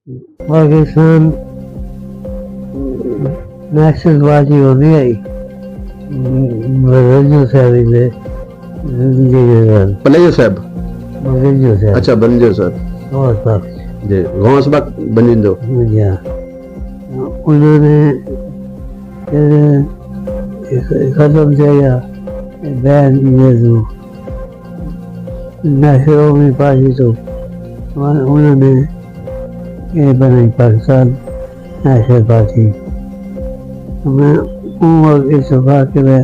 पाकिस्तान नेशनलवादी हो गया ही रजू साहब इधर पलेजो साहब रजू साहब अच्छा बंजो साहब और सब जी गौस बक बंजिंदो या उन्होंने खत्म किया बैन ये तो नेशनल पार्टी तो उन्होंने ये बनाई पाकिस्तान नेशनल पार्टी। मैं इस बात के मैं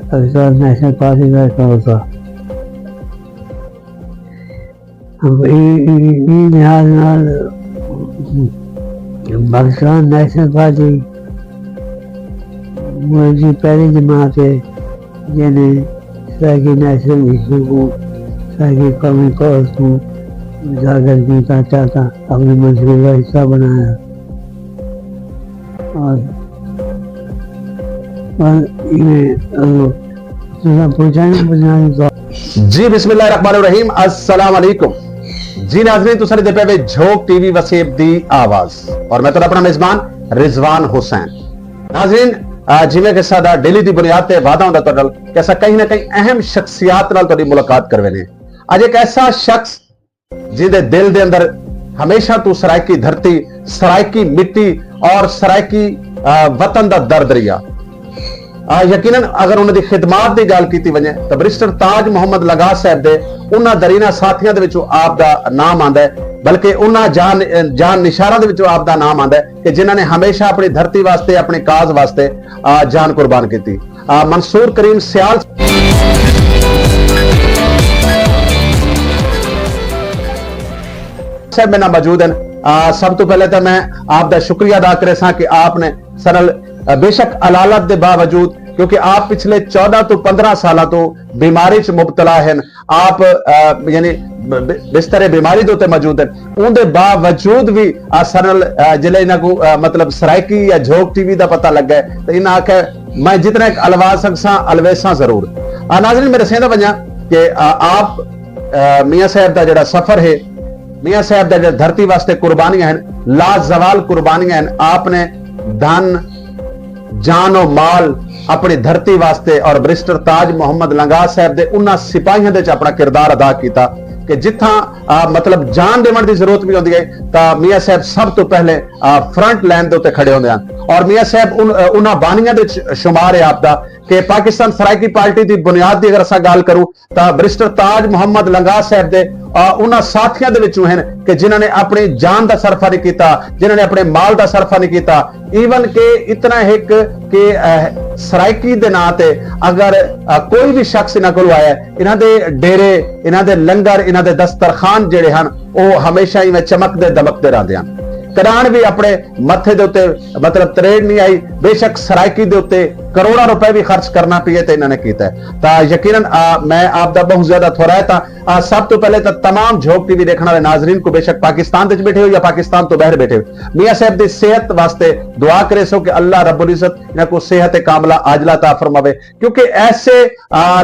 पाकिस्तान नेशनल पार्टी का कौन था लिहाज पाकिस्तान नेशनल पार्टी मुझे पहली जमात है जिन्हें सराकी नेशनल इशू को सराकी कौमी कौज को उजागर किया चाहता अपने मंसूबे का हिस्सा बनाया और जी बिस्मिल्लाहिर्रहमानिर्रहीम अस्सलाम वालेकुम जी नाज़रीन तुसां दे पे झोक टीवी वसेब दी आवाज और मैं तुहाडा अपना मेजबान रिजवान हुसैन। नाज़रीन जिवें कि साडा डेली दी बुनियाद ते वादा हुंदा तुहाडे नाल कि असां कहीं ना कहीं अहम शख्सियत नाल तुहाडी मुलाकात करवे ने। अज एक ऐसा शख्स जिहदे दिल दे अंदर हमेशा तो सरायकी धरती सरायकी मिट्टी और सरायकी वतन दा दर्द रहा। यकीनन अगर उन्होंने खिदमात की गल की वजे तो बैरिस्टर ताज मुहम्मद लंगा साहब दे उन्हां दरीना साथियों दे विचों आप दा नाम आंदा है, बल्कि उन्हां जान निशारां दे विचों आप दा नाम आंदा है कि जिन्हां ने हमेशा अपनी धरती वास्ते अपने काज वास्ते जान कुर्बान की। मंसूर करीम सियाल साहब मेरे नाल मौजूद हैं। सब तो पहले तो मैं आपका शुक्रिया अदा करे सा कि आपने सरल बेशक अलालत के बावजूद, क्योंकि आप पिछले 14 तो 15 साल तो बीमारी च मुबतला हैं, आप यानी बिस्तरे बीमारी के उत्ते मौजूद हैं, उनके बावजूद भी सरल जिले इन्हों को मतलब सरायकी या झोक टीवी का पता लगा है तो इन्हें आख्या मैं जितना अलवा सकसा अलवेसा जरूर। नाज़रीन मेरे सेंधा वजह कि आप मियाँ साहब का जो सफर है, मियाँ साहब का धरती वास्ते कुर्बानियां हैं, लाजवाल कुर्बानियां हैं। आपने धन जान और माल अपनी धरती वास्ते और बैरिस्टर ताज मुहम्मद लंगा साहब दे उन्हां सिपाहियों दे अपना किरदार अदा किया कि जिथा मतलब जान देवन की जरूरत भी होती है तो मियाँ साहब सब तो पहले फ्रंट लाइन के उत्ते खड़े होंगे हैं। और मियाँ साहब उन्हां बानियां दे शुमार है आपका कि पाकिस्तान सरायकी पार्टी की बुनियाद की अगर असा गल करूं तो बैरिस्टर ताज मुहम्मद लंगा साहब दे उन्हां साथियों दे विचों हैं कि जिन्होंने अपनी जान का सरफा नहीं किया, जिन्होंने अपने माल का सरफा नहीं किया। ईवन के इतना एक कि सरायकी दे नां ते अगर कोई भी शख्स इन्हां कोल आया, इन्हां दे डेरे, इन्हां दे लंगर, इन्हां दे दस्तरखान जिहड़े हन वो हमेशा ही चमकते दमकते रहते हैं। करान भी अपने मथे दे उत्ते मतलब तरेड़ नहीं आई, बेशक सरायकी दे उत्ते करोड़ों रुपए भी खर्च करना पिए तो इन्होंने किया है। तो यकीनन मैं आपका बहुत ज्यादा थोड़ा था। सब तो पहले तो तमाम झोक टीवी देखने वाले नाजरीन को बेशक पाकिस्तान बैठे हो या पाकिस्तान तो बाहर बैठे हो मियाँ साहब की सेहत वास्ते दुआ करे सो कि अल्लाह रब्बुल इज्जत इन्हां को सेहत कामला आजला ता फरमावे, क्योंकि ऐसे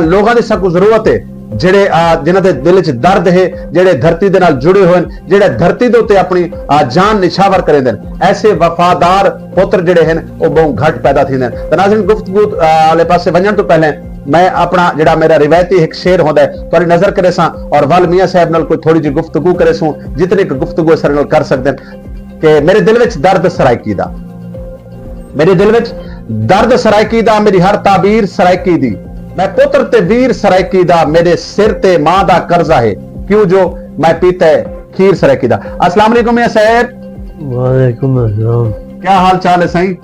लोगों की सबको जरूरत है जेड़े जिन्हां दे दिल च दर्द है, जेड़े धरती दे नाल जुड़े हुए हैं, जेड़े धरती दे उत्ते अपनी जान निछावर करेंदे हैं। ऐसे वफादार पुत्र जेड़े हैं वो बहुत घट पैदा थींदे हैं। तो नाज़रीन गुफ्तगू वाले पासे वजन तो पहले मैं अपना जेड़ा मेरा रिवायती एक शेर होंदा है तुहाडी नजर करे सा और वल मियाँ साहब नाल कोई थोड़ी जी गुफ्तगू करे सूं जितनी गुफ्तगू सर नाल कर सकते हैं कि मेरे दिल विच दर्द सरायकी दा, मेरे दिल विच दर्द सरायकी दा, मेरी हर ताबीर सरायकी दी, मैं पुत्र ते वीर सरायकी दा, मेरे सिर ते मां दा कर्जा है क्यों जो मैं पीता है खीर सरायकी दा। अस्सलाम वालेकुम मियां साहब। वालेकुम अस्सलाम। क्या हाल चाल है सही?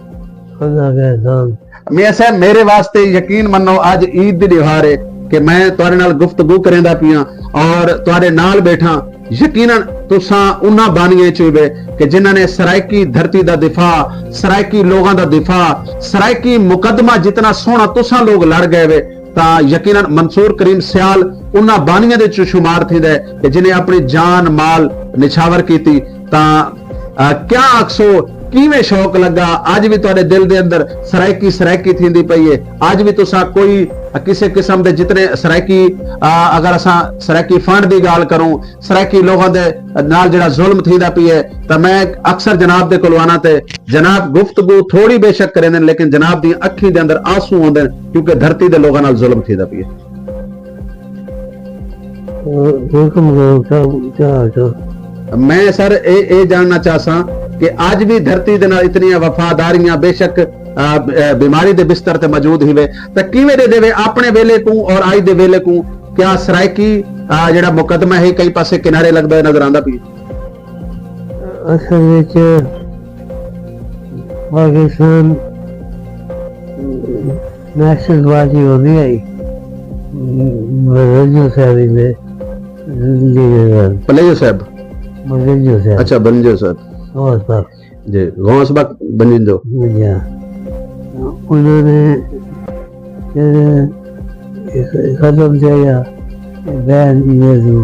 खुदा का एहसान। मियां साहब मेरे वास्ते यकीन मनो अज ईद दी त्योहार है कि मैं तुहाडे नाल गुफ्तगू करेंदा पिया और तुहाडे नाल बैठा। यकीनन तुसां उन्हां बानियां च होवे कि जिन्हां ने सरायकी धरती दा दिफा, सरायकी लोगों दा दिफा, सरायकी मुकदमा जितना सोहना तुसां लोग लड़ गए वे ता यकीनन मंसूर करीम सियाल उन्हां बानियां दे शुमार थींदा है कि जिन्हें अपनी जान माल निछावर की ता क्या आखसो किवें शौक लगा अज भी तुहाडे दिल दे अंदर सराइकी थींदी पई है अज भी तुसा कोई किसी किस्म दे जितने सराइकी अगर असा सराइकी फंड दी गाल करूं सराइकी लोगों दे नाल जिहड़ा जुल्म थींदा पई है तो मैं अक्सर जनाब दे कोल आना ते जनाब गुफ्तगू थोड़ी बेशक करेंदे लेकिन जनाब दी अखी दे अंदर आंसू आउंदे क्योंकि धरती दे लोगां नाल जुल्म थींदा पई है हुक्म करो क्या मैं सर ए जानना चाहसा कि आज भी धरती दे नाल इतनी वफादारियां बेशक बीमारी दे बिस्तर ते मौजूद हिवे ते किवें दे देवे अपने वेले को और आज दे वेले को क्या सराइकी जेड़ा मुकदमा है कई पासे किनारे लगदा नजर आंदा पई असल विच पाकिस्तान नेशनलवादी हो गई है रजू साहब ने पलेजो साहब मगजो साहब अच्छा बनजो साहब और साहब जी गौस बक बनजो उन्होंने कदम किया बैन यू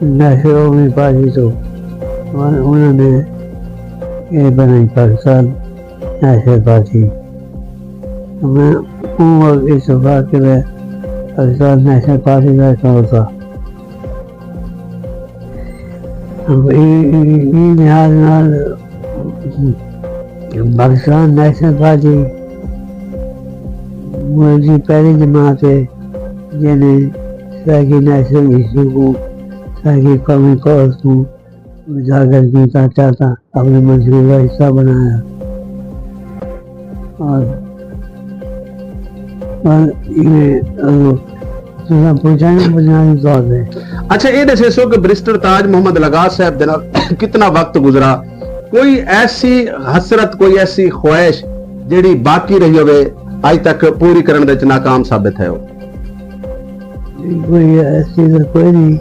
नेशनल में पार्टी तो उन्होंने ये बनाई पाकिस्तान नेशनल पार्टी मैं इस बात के मैं पाकिस्तान नेशनल पार्टी का कौन था लिहाज पाकिस्तान नेशनल पार्टी मुझे पहली जमात है जिन्हें सराइकी नेशनल इशू को सराइकी कौमी कौज को उजागर किया चाहता अपने मंशूर का हिस्सा बनाया और अच्छा ये दसो कि बैरिस्टर ताज मोहम्मद लगा साहब दे नाल कितना वक्त गुजरा कोई ऐसी हसरत कोई ऐसी ख्वाहिश जेड़ी बाकी रही होवे आज तक पूरी करने दे नाकाम साबित है कोई ऐसी तो कोई नहीं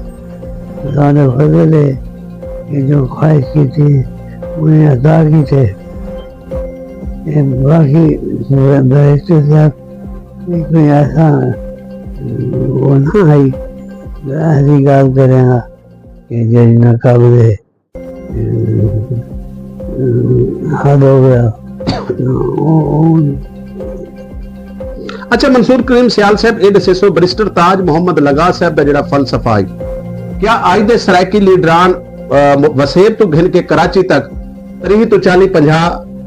ज़्यादा फजल है कि जो ख्वाहिश की थी उन्हें अदा की थे बाकी बैरिस्टर साहब कोई ऐसा वो ना आई ऐसी गाल करेगा कि जज नाकाबले हद हो गया अच्छा मंसूर करीम सियाल साहब ये दसो बैरिस्टर ताज मोहम्मद लगा साहब का जिहड़ा फलसफा है क्या आज दे सराइकी लीडरान वसेब तो घिन के कराची तक 30 तो 40-50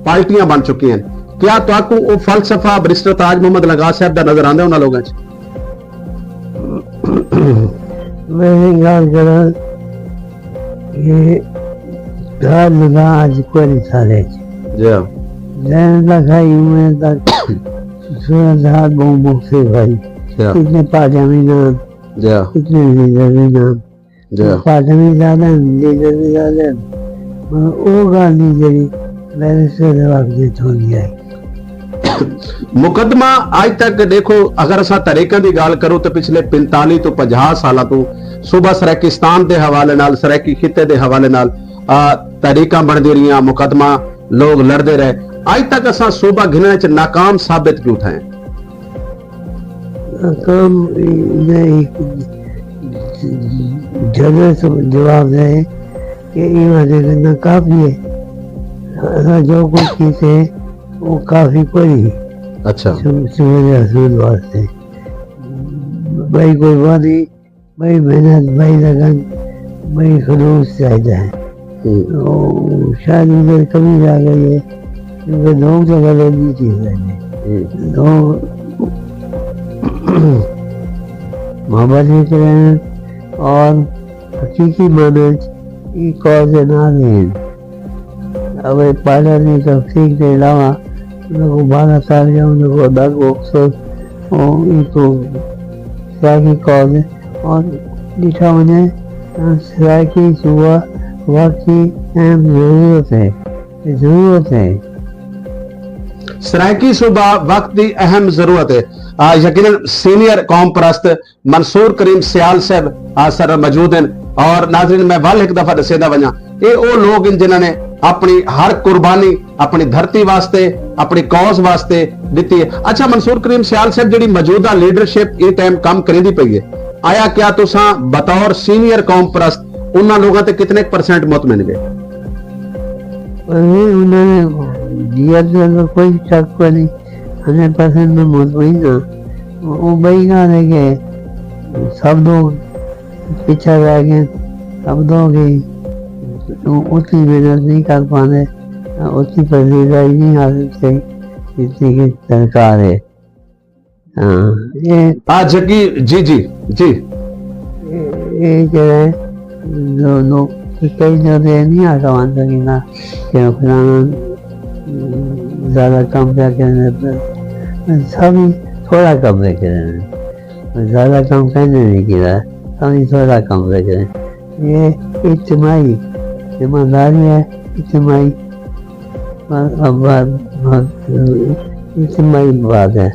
पार्टियां बन चुकी हैं क्या तो वो फलसफा बैरिस्टर ताज मोहम्मद लगा साहब का नजर आंदा उन्हां लोगां च मैं गाल करा ये गाल लगा आज कोई साले जी हां जैन लगाई में तक सूरत हाथ बहुत मुख्य भाई कितने पार्टियां में नाम जी हां कितने लीडर में नाम जी हां पार्टियां में ज्यादा लीडर में ज्यादा वो गाल नहीं जरी मैंने से जवाब दे छोड़ दिया मुकदमा आज तक देखो अगर असा तरीका की गाल करो तो पिछले 45 तो 50 साल तो सूबा सराइकिस्तान के हवाले नाल सराइकी खिते के हवाले नाल तरीका बनती रही मुकदमा लोग लड़ते रहे आज तक असा सूबा गिनने च नाकाम साबित क्यों थे नाकाम जवाब है कि ये काफी है जो कुछ की थे वो काफी कोई अच्छा रसूल वास्ते भाई कोई बानी भाई मेहनत भाई लगन भाई खलूस चाहिए है शायद उधर कमी आ गई है क्योंकि लोग तो गलत नहीं चीज है लोग मोहब्बत भी करें और हकीकी माने की कौज ना दें अब पार्लर नहीं तो ठीक के अलावा उनको बारह साल या उनको दग इनको सराइकी कौज है और लिखा उन्हें सराइकी सुबह वक्त की अहम जरूरत है सराइकी सूबा वक्त की अहम जरूरत है यकीनन सीनियर कौम परस्त मंसूर करीम सियाल साहब सर मौजूद हैं और नाज़रीन मैं वाल एक दफा दसेदा वजा ये वो लोग हैं जिन्होंने अपनी हर कुर्बानी अपनी धरती वास्ते अपनी कौज वास्ते दी है। अच्छा मंसूर करीम सियाल साहब जी मौजूदा लीडरशिप ये टाइम काम करेंदी पई है आया क्या तुसा बतौर सीनियर कौम परस्त उन्होंने लोगों ते कितने % मुतमिन गए उन्होंने दिया तो कोई शक को नहीं, 100% में मुतमईन हूँ। वो वही गाल है कि सब लोग पीछे रह गए, सब लोग उतनी मेहनत नहीं कर पाते, उतनी पसीदाई नहीं हासिल थी जितनी की सरकार है। हाँ, ये जगी जी जी जी जो है लोग कई जगह नहीं आ कमान सकी ना कि फलाना ज़्यादा कम क्या कहने पर सभी थोड़ा कम लेके रहे, ज़्यादा कम कहने नहीं किया, सभी थोड़ा कम लेके रहे। ये इज्तिमाई जिम्मेदारी है, इज्तिमाई इज्तिमाई बात है।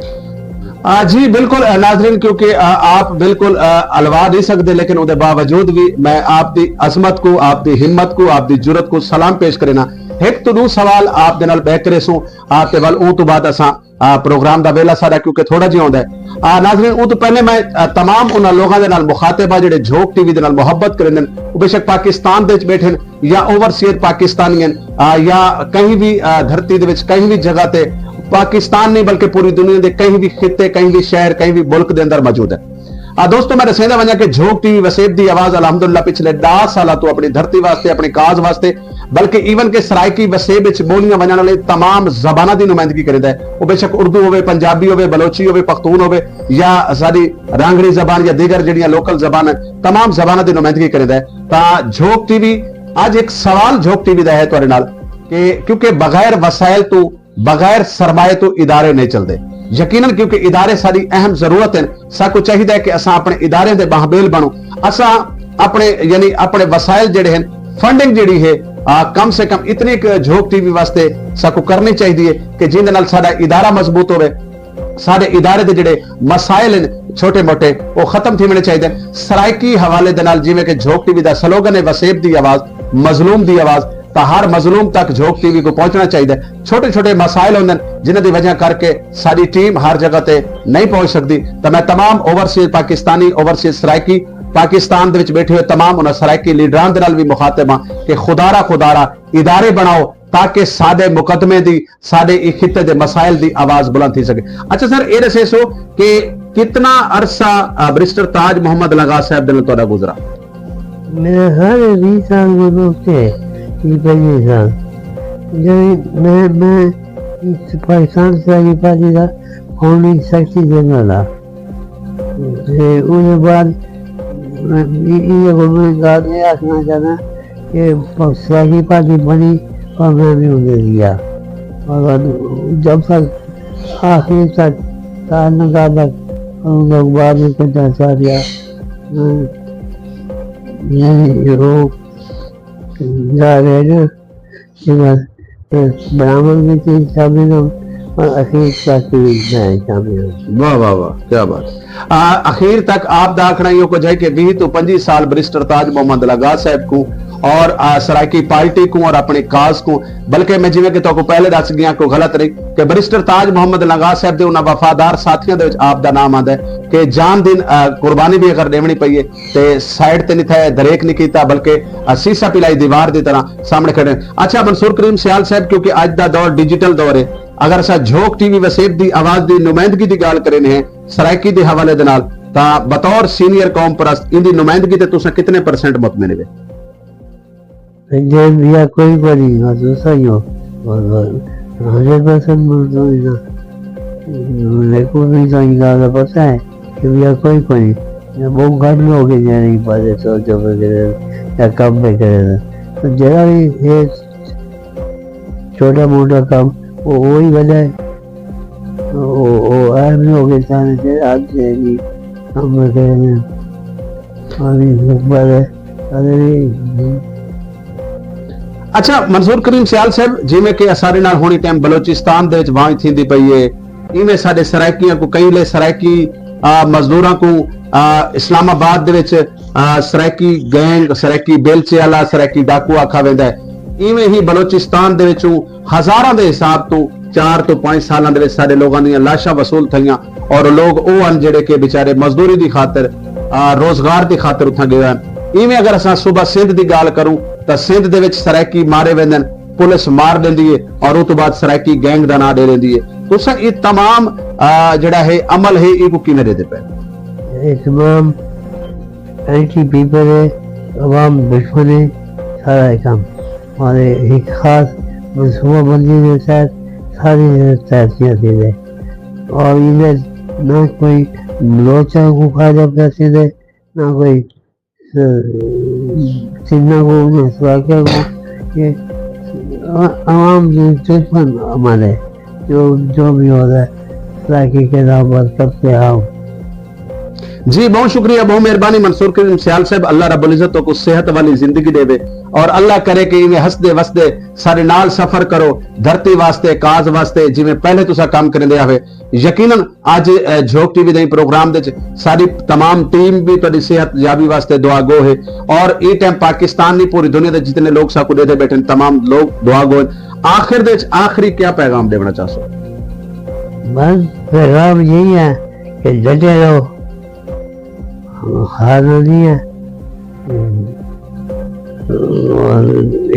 जी बिल्कुल नाज़रीन, क्योंकि आप बिल्कुल अलवा नहीं सकते, लेकिन उसके बावजूद भी मैं आपकी अजमत को, आपकी हिम्मत को, आपकी जुरत को सलाम पेश करना। एक तो दो सवाल आप दे नाल बैक करे सो आपके वाल ऊ तो बाद असा प्रोग्राम दा वेला सारा क्योंकि थोड़ा जिहा होंदा है। नाज़रीन, ऊ तो पहले मैं तमाम उन्हां लोगों दे नाल मुखातिब आ जिहड़े झोंक टीवी दे नाल मोहब्बत करदे ने, बेशक पाकिस्तान दे विच बैठे या ओवरसीयर पाकिस्तानी या कहीं भी धरती दे विच कहीं भी जगह ते पाकिस्तान नहीं बल्कि पूरी दुनिया के कहीं भी खिते, कहीं भी शहर, कहीं भी मुल्क के अंदर मौजूद है। दोस्तों, मैं दसेंदा वजा कि झोंक टीवी वसेब दी आवाज अलहमदुलिल्लाह पिछले 10 साल तो अपनी धरती वास्ते, अपनी काज वास्ते, बल्कि इवन के सरायकी वसेब विच बोलियां वजन वाले तमाम जबाना की नुमाइंदगी करता है। वो बेशक उर्दू होवे, पंजाबी होवे, बलोची होवे, पख्तून होवे या सारी रांगड़ी जबान या दीगर जिहड़ियां लोकल जबान, तमाम जबाना की नुमाइंदगी करता है। तो झोंक टीवी अज एक सवाल झोंक टीवी का है तुहाडे नाल कि क्योंकि बगैर वसाइल तो, बगैर सरमाए तो इदारे नहीं चलते। यकीनन क्योंकि इदारे सारी अहम जरूरत है, साकू चाहिए कि असा अपने इदारे दे बाहबेल बनो, असा अपने यानी अपने वसाइल जेडे हैं, फंडिंग जेडी है कम से कम इतनी झोंक टीवी वास्ते साकू करनी चाहिए कि जिंदे नाल साडा इदारा मजबूत होवे, साडे इदारे दे जेडे मसाइल हैं छोटे मोटे वो खत्म थी होने चाहिए। सरायकी हवाले दे नाल जिवें कि झोंक टीवी दा स्लोगन है वसेब दी आवाज, मजलूम दी आवाज, तो हर मजलूम तक झोंक टीवी को पहुंचना चाहिए। छोटे छोटे मसाइल होंगे जिन्हां दी वजह करके साडी टीम हर जगह ते नहीं पहुंच सकती। तो मैं तमाम ओवरसीज पाकिस्तानी, ओवरसीज सरायकी पाकिस्तान दे विच बैठे हुए तमाम उन्हां सरायकी लीडरां दे नाल भी मुखातिब हां कि खुदारा इदारे बनाओ ताकि साडे मुकदमे दी, साडे इस खिते दे मसाइल दी आवाज बुलंद थी सके। अच्छा सर, ये दसे सो कि कितना अरसा बैरिस्टर ताज मोहम्मद लगा साहब दे नाल तुहाडा गुजरा? मेरे हर 20 साल गुजर के 25 साल मैं पाकिस्तान से आगे पार्टी का फाउंडिंग सेक्रेटरी जनरल था। उसके बाद ये आखना चाहना कि सराकी पार्टी बनी और मैं भी उन्हें दिया, और जब तक आखिर तक तारनगा तक उन लोग बाद में कुछ ऐसा दिया वो जा रहे ना कि ब्राह्मण भी थी शामिल और अखीर तक शामिल। वाह वाह वाह, क्या बात। अखीर तक आप दाखना को जाए कि 20 तो 25 साल बैरिस्टर ताज मोहम्मद लगा साहब को और सरायकी पार्टी को और अपनी काज को, बल्कि मैं जिवें कि तो पहले दस गया को गलत रही कि बैरिस्टर ताज मोहम्मद लगा साहब के उन्होंने वफादार साथियों के आप दा नाम आता है कि जान दिन कुर्बानी भी अगर देवनी पई है तो साइड ते नहीं था, दरेक नहीं किया, बल्कि सीसा पिलाई दीवार की तरह सामने खड़े। अच्छा मंसूर करीम सियाल साहब, क्योंकि अज का दौर डिजिटल दौर है, अगर असा झोंक टीवी वसेब की आवाज की नुमाइंदगी की गल करें हैं सरायकी के हवाले दे नाल, तां बतौर सीनियर कौम परस्त इनकी नुमाइंदगी ते तुसां कितने % मुतमिन है? या कोई बड़ी दूसरा ही हो 100% मुतमिन। मेरे को भी तो ज़्यादा पता है कि भैया कोई वो घट लोग जा नहीं पाते सोचो वगैरह या कम में करे, तो जरा भी ये छोटा मोटा काम वो वही वजह है, वो अहम लोग इंसान से आज जाएगी कम में करे और अच्छा मंसूर करीम सियाल साहब, जिमें कि सारे नाल होनी टाइम बलोचिस्तान दे विच वांझ थींदी पई है, इवें साडे सरायकियां को कई ले सरायकी मजदूरां को इस्लामाबाद दे विच सरायकी गैंग, सरायकी बेलचे वाला, सरायकी डाकू आखा वेंदा है। इवें ही बलोचिस्तान दे विचों हजारां दे हिसाब तो 4 तो 5 सालां दे विच साडे लोगां दीयां लाशां वसूल थईयां और लोग वो हन जिहड़े कि बेचारे मजदूरी दी खातिर, रोजगार दी खातिर उत्थां गए हन। इवें अगर असां सुबह सिंध दी गल करूं तो सिंध दे विच सरायकी मारे वेंदे पुलिस मार लेंदी है और उस तो बाद सराइकी गैंग का नाम दे लेंदी है। तुसा ये तमाम जड़ा है अमल है ये को किवें देते पे? ये तमाम एंटी पीपल है, अवाम दुश्मन है, सारा काम और एक खास मनसूबा बंदी के तहत सारी तहसील है और इन्हें ना कोई लोचा को फायदा करते थे, ना कोई सिन्ना को ना स्वास्थ्य को। ये आवाम दुश्मन हमारे जो भी हो रहा है सलाकी के नाम पर करते आओ। जी बहुत शुक्रिया, बहुत मेहरबानी मंसूर करीम सियाल साहब। अल्लाह रब्बुल इज्जत को सेहत वाली जिंदगी देवे और अल्लाह करे कि इवें हसदे वसदे सारे नाल सफर करो धरती वास्ते काज वास्ते जिवें पहले तुसा काम करदे आवे। यकीनन आज झोक टीवी दे प्रोग्राम दे सारी तमाम टीम भी तुहाडी सेहत याबी वास्ते दुआ गो है और ये टाइम पाकिस्तान नहीं पूरी दुनिया दे जितने लोग साकू देते बैठे तमाम लोग दुआ गो। आखिर दे आखिरी क्या पैगाम देना चाहसो? बस पैगाम यही है कि डटे रहो, हारना नहीं है और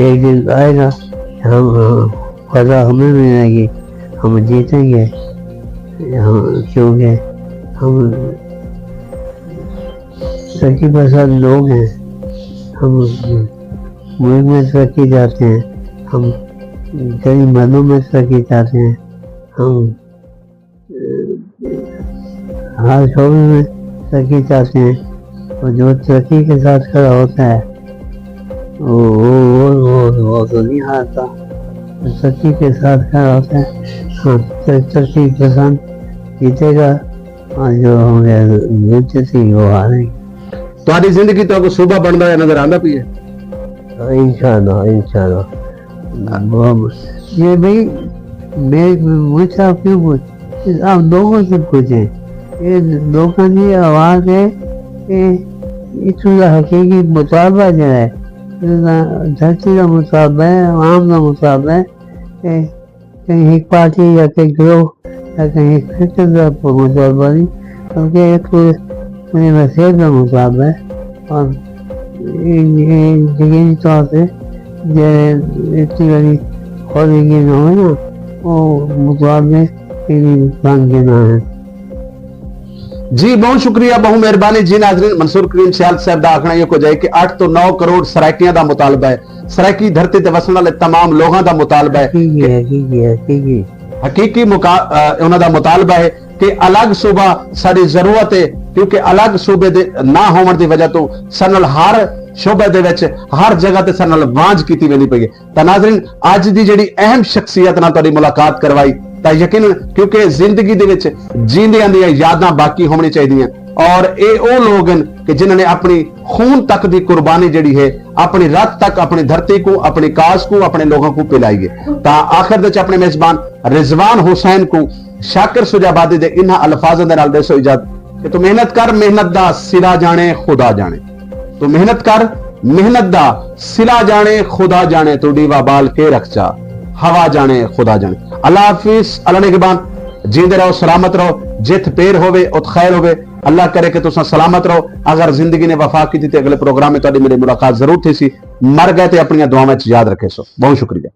एक दिन आएगा हम खुदा हमें मिलेगी, हम जीतेंगे क्योंकि हम तरक्की पसंद लोग हैं, हम मुल्क में तरक्की चाहते हैं, हम कई मदों में तरक्की चाहते हैं, हम हर शोबे में तरक्की चाहते हैं और जो तरक्की के साथ खड़ा होता है वो तो नहीं हारता, तरक्की के साथ खड़ा होता है। हाँ तरक्की पसंद जीतेगा और जो होंगे जीते वो हारेंगे। तुम्हारी जिंदगी तो सुबह बनता है नजर आंदा पी है? इंशाल्लाह इंशाल्लाह। ये भाई मुझसे आप क्यों पूछ, आप लोगों से पूछें, ये लोगों की आवाज़ है कि इसका हकीकी मुतालबा जो है धरती का मुतालबा है, आवाम का मुतालबा है कि कहीं एक पार्टी या कहीं ग्रोह या कहीं फिक्र का मुतालबा नहीं, बल्कि एक पूरे वसीयत का मुतालबा है और यकीनी तौर पे जो इतनी बड़ी खोली की ना हो ना वो मुतालबे बन के ना है। जी बहुत शुक्रिया, बहुत मेहरबानी। जी नाज़रीन, मंसूर करीम सियाल साहब दा आखना ये को जाए कि 8 तो 9 करोड़ सराइकियां दा मुतालबा है, सराइकी धरती ते वसन वाले तमाम लोगों दा मुतालबा है, हकीकी उन्हां दा मुतालबा है कि अलग सूबा साडी जरूरत है क्योंकि अलग सूबे दे ना होवन दी वजह तो सनल हर शोबे दे विच हर जगह ते सनल वांझ कीती वेंदी पई है। तां नाज़रीन अज दी जेहड़ी अहम शख्सियत नाल तुहाडी मुलाकात करवाई तां यकीनन क्योंकि जिंदगी दे विच जींदियां दी यादां बाकी होनी चाहिए और ये वो लोग हैं कि जिन्होंने अपनी खून तक की कुर्बानी जड़ी है अपनी रत तक अपनी धरती को अपनी काज को अपने लोगों को पिलाई है। ता आखिर दे अपने मेजबान रिजवान हुसैन को शाकिर सुजाबादी दे इन्हां अल्फाज़ां दे नाल दसो इजाजत कि तू मेहनत कर, मेहनत दा सिरा जाने खुदा जाने। तू मेहनत कर, मेहनत दा सिरा जाने खुदा जाने, तू दीवा बाल के रख जा हवा जाने खुदा जाने। अल्लाह हाफिज, अल्लाह निगहबान, जींदे रहो, सलामत रहो, जित पेर होवे उत खैर होवे। अल्लाह करे कि तुसा सलामत रहो। अगर जिंदगी ने वफा की थी तो अगले प्रोग्राम में तुहाडी मेरी मुलाकात जरूर थी सी। मर गए तो अपनी दुआवां च याद रखे सो। बहुत शुक्रिया।